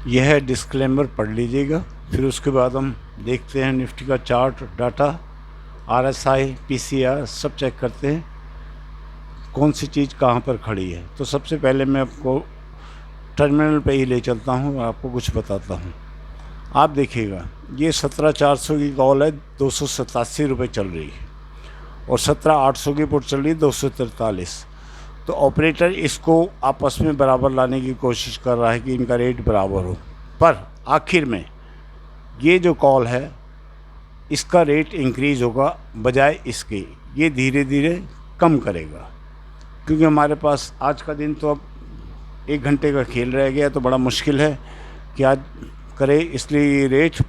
यह है डिस्क्लेमर, पढ़ लीजिएगा। फिर उसके बाद हम देखते हैं निफ्टी का चार्ट, डाटा, आरएसआई, पीसीआर सब चेक करते हैं कौन सी चीज़ कहाँ पर खड़ी है। तो सबसे पहले मैं आपको टर्मिनल पे ही ले चलता हूँ और आपको कुछ बताता हूँ। आप देखिएगा, ये 17,400 की कॉल है, 287 रुपये चल रही है, और 17,800 की पुट चल रही है, 243। तो ऑपरेटर इसको आपस में बराबर लाने की कोशिश कर रहा है कि इनका रेट बराबर हो, पर आखिर में ये जो कॉल है इसका रेट इंक्रीज़ होगा, बजाय इसके ये धीरे धीरे कम करेगा। क्योंकि हमारे पास आज का दिन तो अब 1 घंटे का खेल रह गया, तो बड़ा मुश्किल है कि आज करे, इसलिए ये रेट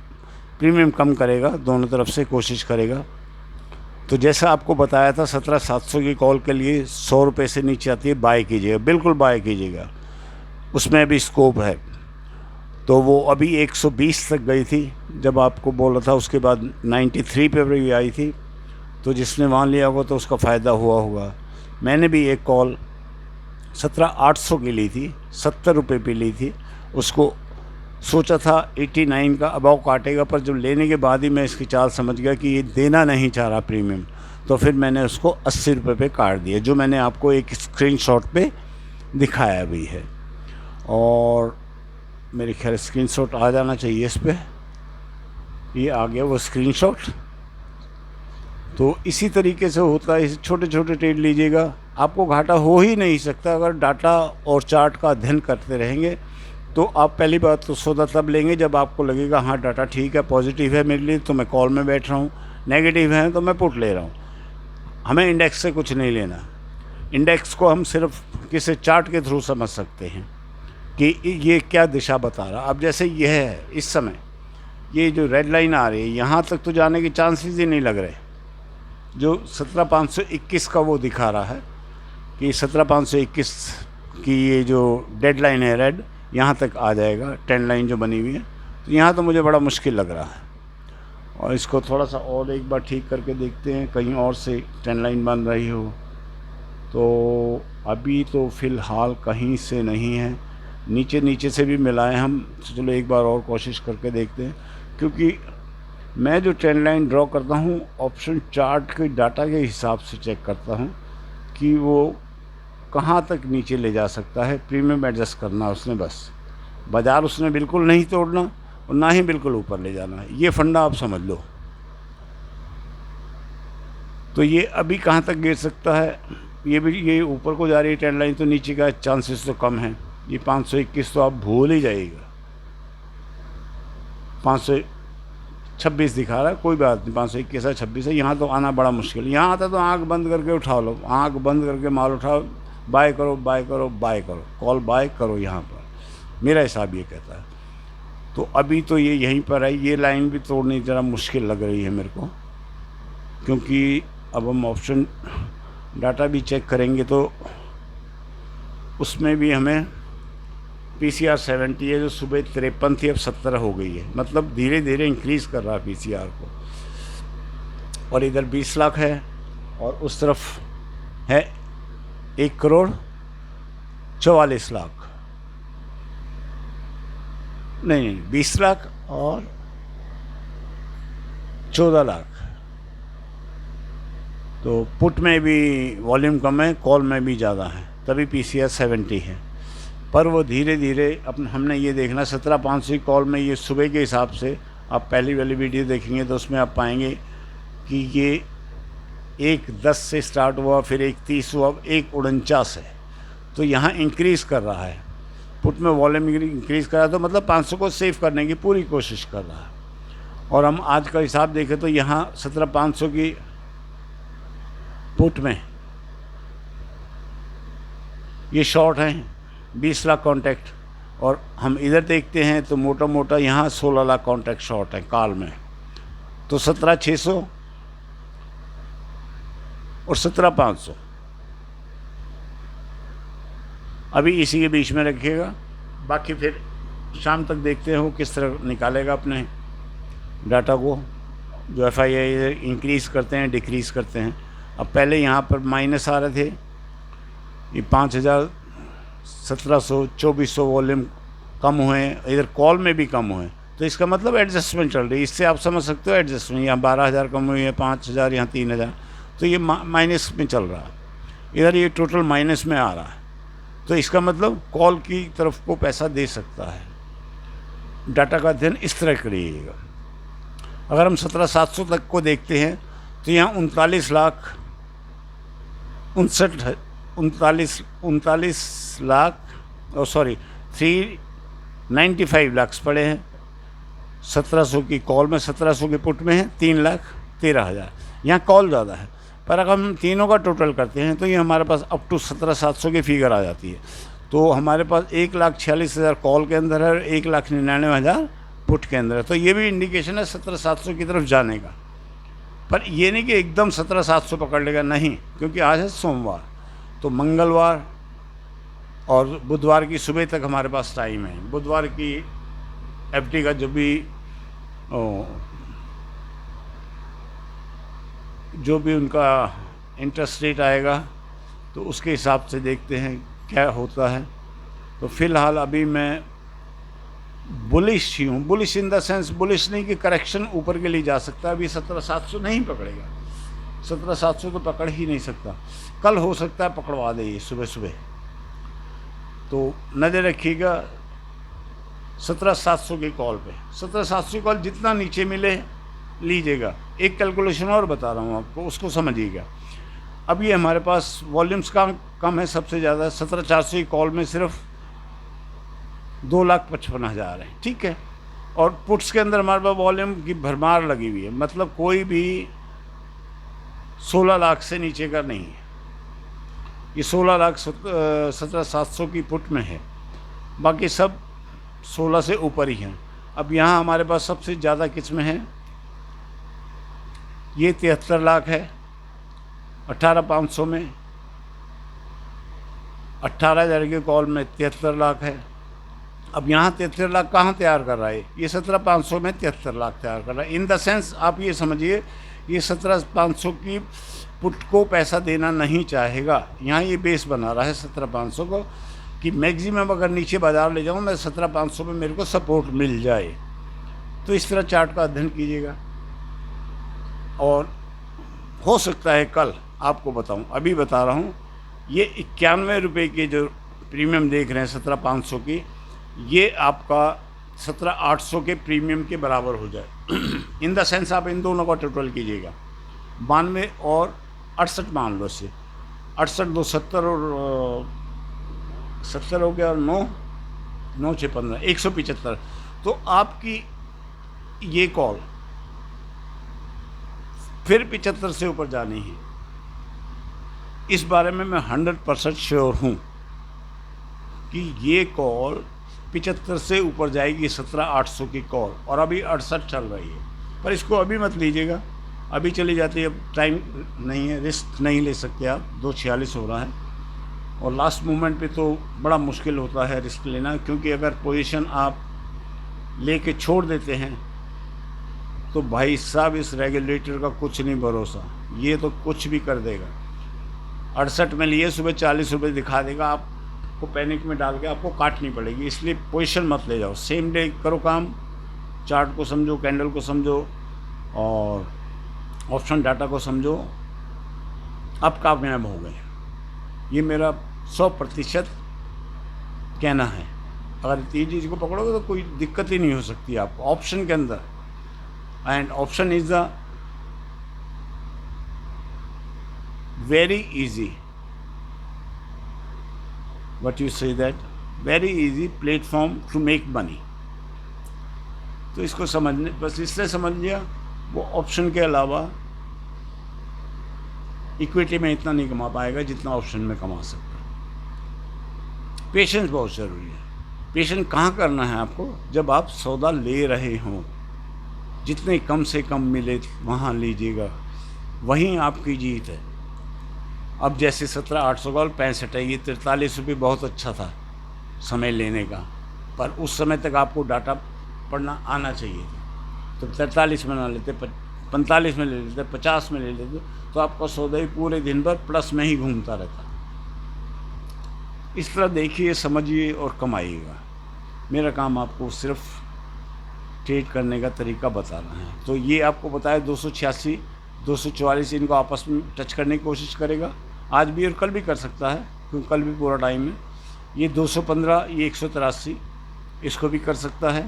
प्रीमियम कम करेगा, दोनों तरफ से कोशिश करेगा। तो जैसा आपको बताया था 17,700 की कॉल के लिए 100 रुपये से नीचे आती है, बाय कीजिएगा, बिल्कुल बाय कीजिएगा, उसमें अभी स्कोप है। तो वो अभी 120 तक गई थी जब आपको बोला था, उसके बाद 93 पे भी आई थी। तो जिसने वहाँ लिया होगा तो उसका फ़ायदा हुआ होगा। मैंने भी एक कॉल 17,800 की ली थी, 70 रुपये पे ली थी, उसको सोचा था 89 का अबाव काटेगा, पर जब लेने के बाद ही मैं इसकी चाल समझ गया कि ये देना नहीं चाह रहा प्रीमियम, तो फिर मैंने उसको 80 रुपये पे काट दिया, जो मैंने आपको एक स्क्रीनशॉट पे दिखाया भी है। और मेरे ख्याल स्क्रीनशॉट आ जाना चाहिए इस पर, ये आ गया वो स्क्रीनशॉट। तो इसी तरीके से होता है, छोटे छोटे ट्रेड लीजिएगा, आपको घाटा हो ही नहीं सकता अगर डाटा और चार्ट का अध्ययन करते रहेंगे। तो आप पहली बात तो सौदा तब लेंगे जब आपको लगेगा हाँ डाटा ठीक है, पॉजिटिव है मेरे लिए, तो मैं कॉल में बैठ रहा हूँ, नेगेटिव है तो मैं पुट ले रहा हूँ। हमें इंडेक्स से कुछ नहीं लेना, इंडेक्स को हम सिर्फ किसी चार्ट के थ्रू समझ सकते हैं कि ये क्या दिशा बता रहा। अब जैसे यह है, इस समय ये जो रेड लाइन आ रही है, यहाँ तक तो जाने के चांसेस ही नहीं लग रहे। जो 17,521 का वो दिखा रहा है कि 17,521 की ये जो डेडलाइन है रेड, यहाँ तक आ जाएगा, ट्रेंड लाइन जो बनी हुई है। तो यहाँ तो मुझे बड़ा मुश्किल लग रहा है, और इसको थोड़ा सा और एक बार ठीक करके देखते हैं कहीं और से ट्रेंड लाइन बन रही हो। तो अभी तो फ़िलहाल कहीं से नहीं है, नीचे नीचे से भी मिलाएं हम, तो चलो एक बार और कोशिश करके देखते हैं। क्योंकि मैं जो ट्रेंड लाइन ड्रॉ करता हूँ ऑप्शन चार्ट के डाटा के हिसाब से चेक करता हूँ कि वो कहाँ तक नीचे ले जा सकता है, प्रीमियम एडजस्ट करना उसने, बस बाज़ार उसने बिल्कुल नहीं तोड़ना और ना ही बिल्कुल ऊपर ले जाना है, ये फंडा आप समझ लो। तो ये अभी कहाँ तक गिर सकता है, ये भी ये ऊपर को जा रही है ट्रेंड लाइन, तो नीचे का चांसेस तो कम है। ये 521 तो आप भूल ही जाइएगा, 526 दिखा रहा है, कोई बात नहीं, 521 है, 26 है, यहाँ तो आना बड़ा मुश्किल। यहाँ आता तो आंख बंद करके उठा लो, आंख बंद करके माल उठाओ, बाय करो बाय करो बाय करो, कॉल बाय करो, यहाँ पर मेरा हिसाब ये कहता है। तो अभी तो ये यहीं पर है, ये लाइन भी तोड़नी ज़रा मुश्किल लग रही है मेरे को, क्योंकि अब हम ऑप्शन डाटा भी चेक करेंगे तो उसमें भी हमें पीसीआर 70 है, जो सुबह 53 थी अब 70 हो गई है, मतलब धीरे धीरे इंक्रीज़ कर रहा है पीसीआर को। और इधर 20 लाख है और उस तरफ है 1,44,00,000, नहीं 20 लाख और 14 लाख। तो पुट में भी वॉल्यूम कम है, कॉल में भी ज़्यादा है, तभी पीसीआर 70 है। पर वो धीरे धीरे हमने ये देखना 17,500 कॉल में, ये सुबह के हिसाब से आप पहली वाली वीडियो देखेंगे तो उसमें आप पाएंगे कि ये 1,10 से स्टार्ट हुआ, फिर 1,30 हुआ, 1,49 है। तो यहाँ इंक्रीज़ कर रहा है, पुट में वॉल्यूम इंक्रीज़ कर रहा है, तो मतलब 500 को सेव करने की पूरी कोशिश कर रहा है। और हम आज का हिसाब देखें तो यहाँ 17,500 की पुट में ये शॉर्ट हैं 20 लाख कॉन्ट्रैक्ट, और हम इधर देखते हैं तो मोटा मोटा यहाँ 16 लाख कॉन्ट्रैक्ट शॉर्ट है कॉल में। तो 17,600 और 17,500 अभी इसी के बीच में रखिएगा। बाकी फिर शाम तक देखते हैं वो किस तरह निकालेगा अपने डाटा को, जो एफआईआई इंक्रीज़ करते हैं डिक्रीज़ करते हैं। अब पहले यहाँ पर माइनस आ रहे थे, ये 5,000 1700 2400 वॉल्यूम कम हुए, इधर कॉल में भी कम हुए, तो इसका मतलब एडजस्टमेंट चल रही है। इससे आप समझ सकते हो एडजस्टमेंट, यहाँ 12,000 कम हुई है, 5,000, यहाँ 3,000, तो ये माइनस में चल रहा है। इधर ये टोटल माइनस में आ रहा है, तो इसका मतलब कॉल की तरफ को पैसा दे सकता है। डाटा का अध्ययन इस तरह करिएगा। अगर हम 17,700 तक को देखते हैं तो यहाँ 39 लाख 395 लाख पड़े हैं। 1700 की कॉल में, 1700 के पुट में है 3,13,000। यहाँ कॉल ज़्यादा है, पर अगर हम तीनों का टोटल करते हैं तो ये हमारे पास अप टू 17,700 की फिगर आ जाती है। तो हमारे पास 1,46,000 कॉल के अंदर है और 1,99,000 पुट के अंदर है। तो ये भी इंडिकेशन है 17,700 की तरफ जाने का। पर ये नहीं कि एकदम 17,700 पकड़ लेगा, नहीं, क्योंकि आज है सोमवार, तो मंगलवार और बुधवार की सुबह तक हमारे पास टाइम है। बुधवार की एफडी का जो भी उनका इंटरेस्ट रेट आएगा तो उसके हिसाब से देखते हैं क्या होता है। तो फ़िलहाल अभी मैं बुलिश ही हूँ। Bullish in the sense, bullish नहीं कि करेक्शन ऊपर के लिए जा सकता है। अभी 17,700 नहीं पकड़ेगा, 17,700 तो पकड़ ही नहीं सकता। कल हो सकता है पकड़वा दे ये सुबह सुबह, तो नज़र रखिएगा 17,700 की कॉल पे। 17,700 की कॉल जितना नीचे मिले लीजिएगा। एक कैलकुलेशन और बता रहा हूँ आपको, उसको समझिएगा। अब ये हमारे पास वॉल्यूम्स कम है, सबसे ज़्यादा 17,400 की कॉल में सिर्फ 2,55,000 है, ठीक है। और पुट्स के अंदर हमारे पास वॉल्यूम की भरमार लगी हुई है, मतलब कोई भी 16 लाख से नीचे का नहीं है। ये 16,17,700 की पुट में है, बाकी सब 16 से ऊपर ही हैं। अब यहाँ हमारे पास सबसे ज़्यादा किस में है, ये 73 लाख है 18,500 में। 18,000 की कॉल में 73 लाख है। अब यहाँ 73 लाख कहाँ तैयार कर रहा है, ये 17,500 में 73 लाख तैयार कर रहा है। इन द सेंस आप ये समझिए, ये 17,500 की पुट को पैसा देना नहीं चाहेगा। यहाँ ये बेस बना रहा है 17,500 को कि मैक्सिमम अगर नीचे बाज़ार ले जाऊँ मैं 17,500 में मेरे को सपोर्ट मिल जाए। तो इस तरह चार्ट का अध्ययन कीजिएगा। और हो सकता है कल आपको बताऊं, अभी बता रहा हूं, ये 91 रुपये के जो प्रीमियम देख रहे हैं 17,500 की, ये आपका 17,800 के प्रीमियम के बराबर हो जाए। इन द सेंस आप इन दोनों का टोटल कीजिएगा, 92 और 68 मान लो इससे, 68 2 70 और 70 हो गया और 9 6 15 175। तो आपकी ये कॉल फिर 75 से ऊपर जानी है। इस बारे में मैं 100% श्योर हूँ कि ये कॉल 75 से ऊपर जाएगी, 17,800 की कॉल, और अभी 68 चल रही है। पर इसको अभी मत लीजिएगा, अभी चली जाती है, अब टाइम नहीं है, रिस्क नहीं ले सकते आप। 246 हो रहा है और लास्ट मोमेंट पे तो बड़ा मुश्किल होता है रिस्क लेना, क्योंकि अगर पोजीशन आप लेके छोड़ देते हैं तो भाई साहब इस रेगुलेटर का कुछ नहीं भरोसा, ये तो कुछ भी कर देगा। 68 में लिए, सुबह 40 रुपये दिखा देगा, आपको पैनिक में डाल के आपको काटनी पड़ेगी। इसलिए पोजीशन मत ले जाओ, सेम डे करो काम, चार्ट को समझो, कैंडल को समझो और ऑप्शन डाटा को समझो, अब कामयाब हो गए। ये मेरा 100% कहना है। अगर तीन चीज़ को पकड़ोगे तो कोई दिक्कत ही नहीं हो सकती आपको ऑप्शन के अंदर। And option is the very easy, what you say that, very easy platform to make money। तो इसको समझने, बस इससे समझ लिया, वो ऑप्शन के अलावा इक्विटी में इतना नहीं कमा पाएगा जितना ऑप्शन में कमा सकता। पेशेंस बहुत ज़रूरी है। पेशेंस कहाँ करना है आपको, जब आप सौदा ले रहे हों, जितने कम से कम मिले वहाँ लीजिएगा, वहीं आपकी जीत है। अब जैसे 17,800 का 65 है, ये 43 रुपये बहुत अच्छा था समय लेने का, पर उस समय तक आपको डाटा पढ़ना आना चाहिए था। तो 43 में ना लेते, 45 में ले लेते, 50 में ले लेते, तो आपका सौदा ही पूरे दिन भर प्लस में ही घूमता रहता। इस तरह देखिए, समझिए और कमाइएगा। मेरा काम आपको सिर्फ ट्रेड करने का तरीका बताना है। तो ये आपको बताया 286, 244 इनको आपस में टच करने की कोशिश करेगा आज भी और कल भी कर सकता है, क्योंकि कल भी पूरा टाइम है। ये 215, ये 183 इसको भी कर सकता है।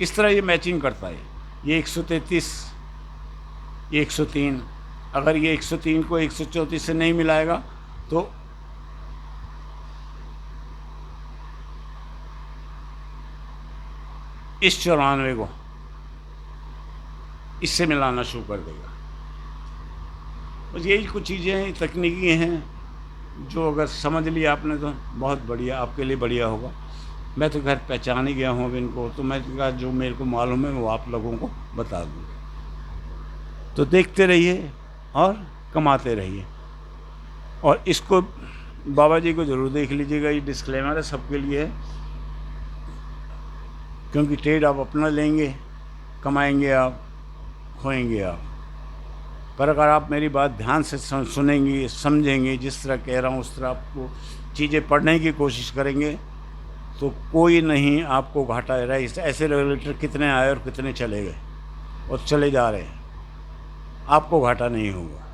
इस तरह ये मैचिंग करता है। ये 133, ये 103, अगर ये 103 को 134 से नहीं मिलाएगा तो इस 94 को इससे मिलाना शुरू कर देगा। बस यही कुछ चीज़ें हैं, तकनीकी हैं, जो अगर समझ लिया आपने तो बहुत बढ़िया, आपके लिए बढ़िया होगा। मैं तो घर पहचान ही गया हूँ अब इनको, तो मैं कहा जो मेरे को मालूम है वो आप लोगों को बता दूँगा। तो देखते रहिए और कमाते रहिए। और इसको बाबा जी को ज़रूर देख लीजिएगा, ये डिस्क्लेमर है, सबके लिए है, क्योंकि ट्रेड आप अपना लेंगे, कमाएंगे आप, खोएंगे आप। पर अगर आप मेरी बात ध्यान से सुनेंगे, समझेंगे, जिस तरह कह रहा हूँ उस तरह आपको चीज़ें पढ़ने की कोशिश करेंगे, तो कोई नहीं आपको घाटा है। ऐसे रेगुलेटर कितने आए और कितने चले गए और चले जा रहे हैं, आपको घाटा नहीं होगा।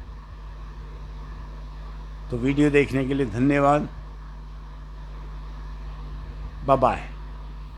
तो वीडियो देखने के लिए धन्यवाद। Bye bye.